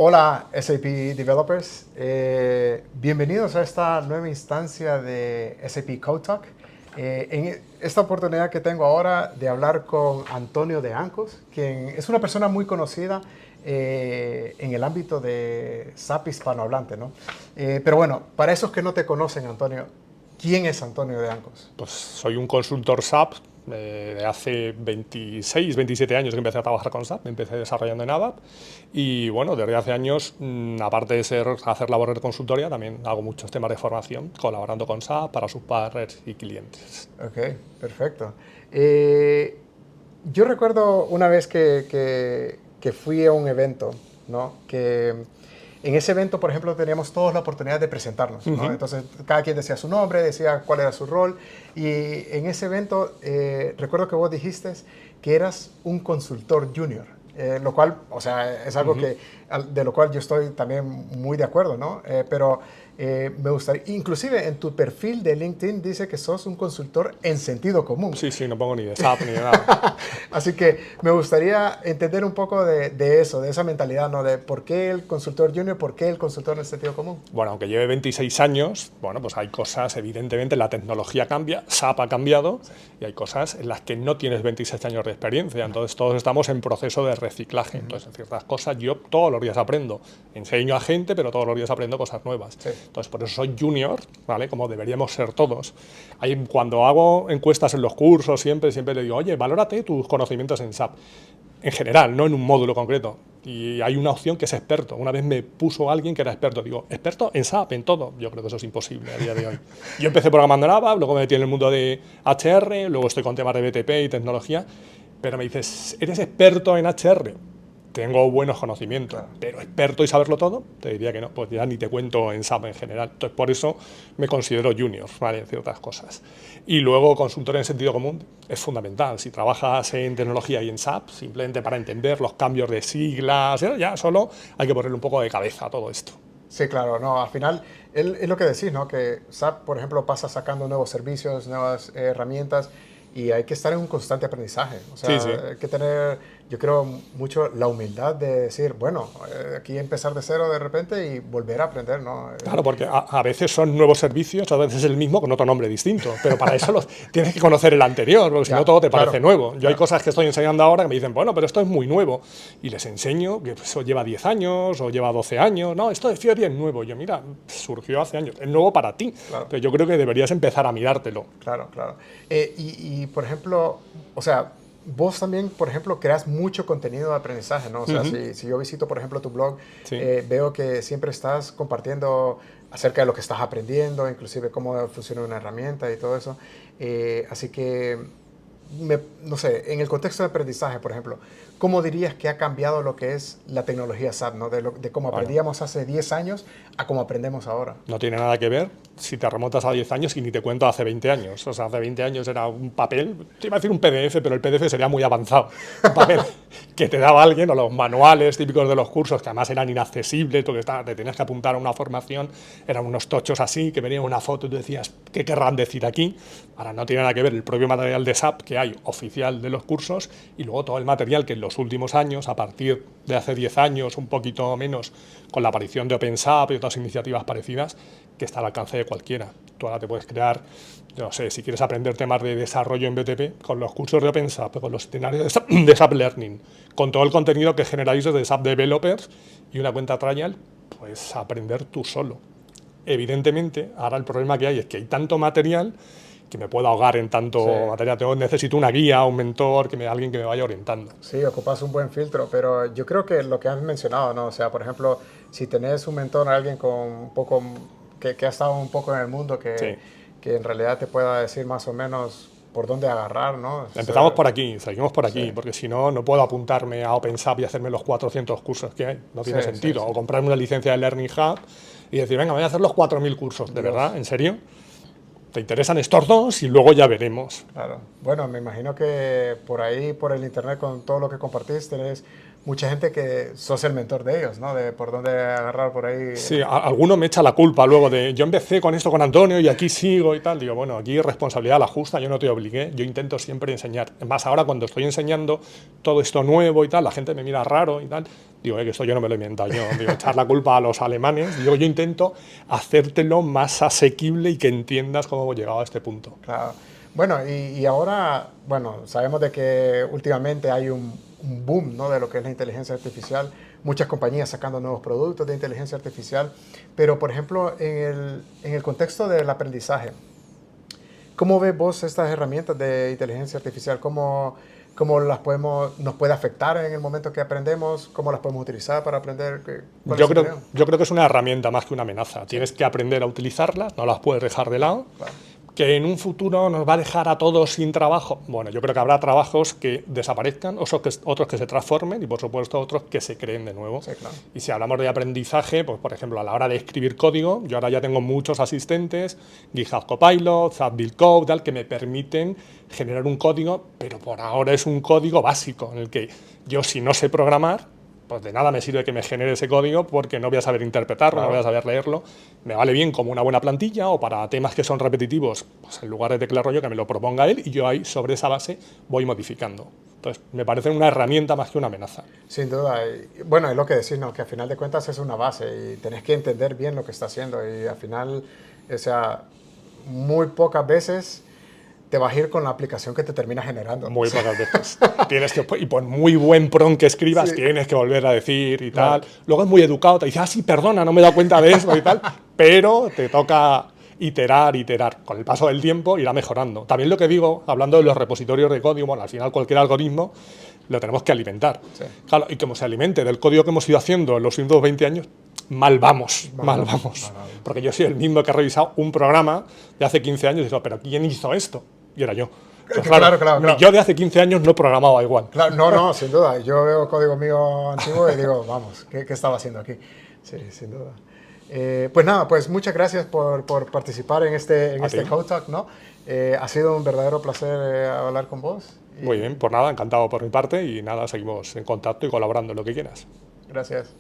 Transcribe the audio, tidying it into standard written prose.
Hola SAP Developers, bienvenidos a esta nueva instancia de SAP Code Talk. En esta oportunidad que tengo ahora de hablar con Antonio de Ancos, quien es una persona muy conocida en el ámbito de SAP hispanohablante, ¿no? Pero bueno, para esos que no te conocen, Antonio, ¿quién es Antonio de Ancos? Pues soy un consultor SAP de hace 26, 27 años que empecé a trabajar con SAP, me empecé desarrollando en ABAP y bueno, desde hace años, aparte de hacer labores de consultoría, también hago muchos temas de formación colaborando con SAP para sus partners y clientes. Ok, perfecto. Yo recuerdo una vez que fui a un evento, ¿no? Que en ese evento, por ejemplo, teníamos todos la oportunidad de presentarnos, ¿no? Entonces, cada quien decía su nombre, decía cuál era su rol. Y en ese evento, recuerdo que vos dijiste que eras un consultor junior, lo cual, o sea, es algo de lo cual yo estoy también muy de acuerdo, ¿no? Pero me gustaría, inclusive en tu perfil de LinkedIn dice que sos un consultor en sentido común. Sí, sí, no pongo ni de SAP ni de nada. Así que me gustaría entender un poco de eso, de esa mentalidad, ¿no? De por qué el consultor junior, por qué el consultor en sentido común. Bueno, aunque lleve 26 años, bueno, pues hay cosas, evidentemente la tecnología cambia, SAP ha cambiado y hay cosas en las que no tienes 26 años de experiencia, entonces todos estamos en proceso de reciclaje, entonces en ciertas cosas yo todos los días aprendo, enseño a gente, pero todos los días aprendo cosas nuevas. Sí. Entonces por eso soy junior, ¿vale? Como deberíamos ser todos. Cuando hago encuestas en los cursos siempre le digo, oye, valórate tus conocimientos en SAP. En general, no en un módulo concreto. Y hay una opción que es experto. Una vez me puso alguien que era experto. Digo, experto en SAP, en todo. Yo creo que eso es imposible a día de hoy. Yo empecé programando en ABAP, luego me metí en el mundo de HR, luego estoy con temas de BTP y tecnología. Pero me dices, ¿eres experto en HR? Tengo buenos conocimientos, Claro. pero experto y saberlo todo, te diría que no, pues ya ni te cuento en SAP en general. Entonces, por eso me considero junior, ¿vale? En ciertas cosas. Y luego, consultor en sentido común es fundamental. Si trabajas en tecnología y en SAP, simplemente para entender los cambios de siglas, ya solo hay que ponerle un poco de cabeza a todo esto. Sí, claro, no, al final es lo que decís, ¿no? Que SAP, por ejemplo, pasa sacando nuevos servicios, nuevas herramientas y hay que estar en un constante aprendizaje. O Sí, sea, sí. hay que tener, yo creo, mucho la humildad de decir, bueno, aquí empezar de cero de repente y volver a aprender, ¿no? Claro, porque a veces son nuevos servicios, a veces es el mismo con otro nombre distinto, pero para eso tienes que conocer el anterior, porque si no todo te Claro, parece nuevo. Yo hay claro. cosas que estoy enseñando ahora que me dicen, bueno, pero esto es muy nuevo, y les enseño que eso lleva 10 años o lleva 12 años, no, esto de Fiori es nuevo, yo mira, surgió hace años, es nuevo para ti, Claro. pero yo creo que deberías empezar a mirártelo. Claro, claro. Por ejemplo, o sea, vos también, por ejemplo, creas mucho contenido de aprendizaje, ¿no? O sea, si yo visito, por ejemplo, tu blog, Sí. veo que siempre estás compartiendo acerca de lo que estás aprendiendo, inclusive cómo funciona una herramienta y todo eso. Así que, no sé, en el contexto de aprendizaje, por ejemplo, ¿cómo dirías que ha cambiado lo que es la tecnología SAP, ¿no? De cómo Bueno, aprendíamos hace 10 años a cómo aprendemos ahora. no tiene nada que ver si te remontas a 10 años y ni te cuento hace 20 años. O sea, hace 20 años era un papel, te iba a decir un PDF, pero el PDF sería muy avanzado. Un papel que te daba alguien, o los manuales típicos de los cursos, que además eran inaccesibles, porque te tenías que apuntar a una formación, eran unos tochos así, que venía una foto y tú decías, ¿qué querrán decir aquí? Ahora no tiene nada que ver el propio material de SAP que hay oficial de los cursos y luego todo el material que en los últimos años, a partir de hace 10 años, un poquito menos, con la aparición de OpenSAP y otras iniciativas parecidas, que está al alcance de cualquiera. Tú ahora te puedes crear, yo no sé, si quieres aprender temas de desarrollo en BTP, con los cursos de OpenSAP, con los escenarios de SAP Learning, con todo el contenido que generáis desde SAP Developers y una cuenta trial, puedes aprender tú solo. Evidentemente, ahora el problema que hay es que hay tanto material que me puedo ahogar en tanto material. Necesito una guía, un mentor, alguien que me vaya orientando. Sí, ocupas un buen filtro, pero yo creo que lo que has mencionado, ¿no? O sea, por ejemplo, si tenés un mentor, alguien con un poco, que ha estado un poco en el mundo, Sí. que en realidad te pueda decir más o menos por dónde agarrar, ¿no? Empezamos por aquí, seguimos por aquí, Sí, porque si no, no puedo apuntarme a OpenSAP y hacerme los 400 cursos que hay. No sí, tiene sí, sentido. sí. O comprarme una licencia de Learning Hub y decir, venga, voy a hacer los 4000 cursos. ¿De Dios, verdad? ¿En serio? ¿Te interesan estos dos? Y luego ya veremos. claro. Bueno, me imagino que por ahí, por el internet, con todo lo que compartís, tenés mucha gente que sos el mentor de ellos, ¿no? De por dónde agarrar por ahí. Sí, alguno me echa la culpa luego de yo empecé con esto con Antonio y aquí sigo y tal. Digo, bueno, aquí responsabilidad la justa, yo no te obligué, yo intento siempre enseñar. Es más, ahora cuando estoy enseñando todo esto nuevo y tal, la gente me mira raro y tal. Digo, que esto yo no me lo he inventado yo. Digo, echar la culpa a los alemanes. Digo, yo intento hacértelo más asequible y que entiendas cómo hemos llegado a este punto. Claro. Bueno, y ahora, bueno, sabemos de que últimamente hay un boom, ¿no? De lo que es la inteligencia artificial, muchas compañías sacando nuevos productos de inteligencia artificial, pero por ejemplo, en el contexto del aprendizaje, ¿cómo ves vos estas herramientas de inteligencia artificial? ¿Cómo nos puede afectar en el momento que aprendemos? ¿Cómo las podemos utilizar para aprender? Yo creo que es una herramienta más que una amenaza. Tienes que aprender a utilizarlas, no las puedes dejar de lado. Claro. Que en un futuro nos va a dejar a todos sin trabajo. Bueno, yo creo que habrá trabajos que desaparezcan, otros que se transformen y, por supuesto, otros que se creen de nuevo. Sí, claro. Y si hablamos de aprendizaje, pues, por ejemplo, a la hora de escribir código, yo ahora ya tengo muchos asistentes, GitHub Copilot, Build Code, tal, que me permiten generar un código, pero por ahora es un código básico, en el que yo, si no sé programar, pues de nada me sirve que me genere ese código porque no voy a saber interpretarlo, Claro. no voy a saber leerlo. Me vale bien como una buena plantilla o para temas que son repetitivos, pues en lugar de teclear rollo que me lo proponga él y yo ahí sobre esa base voy modificando. Entonces, me parece una herramienta más que una amenaza. Sin duda. Y, bueno, es lo que decís, ¿no? Que al final de cuentas es una base y tenés que entender bien lo que está haciendo y al final, o sea, muy pocas veces te vas a ir con la aplicación que te termina generando. Muy pocas veces. Y por muy buen prompt que escribas, Sí. tienes que volver a decir y Claro. tal. Luego es muy educado, te dice, ah, sí, perdona, no me he dado cuenta de eso y tal. Pero te toca iterar. Con el paso del tiempo irá mejorando. También lo que digo, hablando de los repositorios de código, bueno, al final cualquier algoritmo lo tenemos que alimentar. Sí. Claro, y como se alimente del código que hemos ido haciendo en los últimos 20 años, mal vamos. Porque yo soy el mismo que ha revisado un programa de hace 15 años y digo, ¿pero quién hizo esto? Y era yo. Pues Claro. Ni yo de hace 15 años no programaba igual. Claro, no, sin duda. Yo veo código mío antiguo y digo, vamos, ¿qué estaba haciendo aquí? Sí, sin duda. Pues nada, pues muchas gracias por participar en este Code Talk, ¿no? Ha sido un verdadero placer hablar con vos. Muy bien, pues nada, encantado por mi parte y nada, seguimos en contacto y colaborando en lo que quieras. Gracias.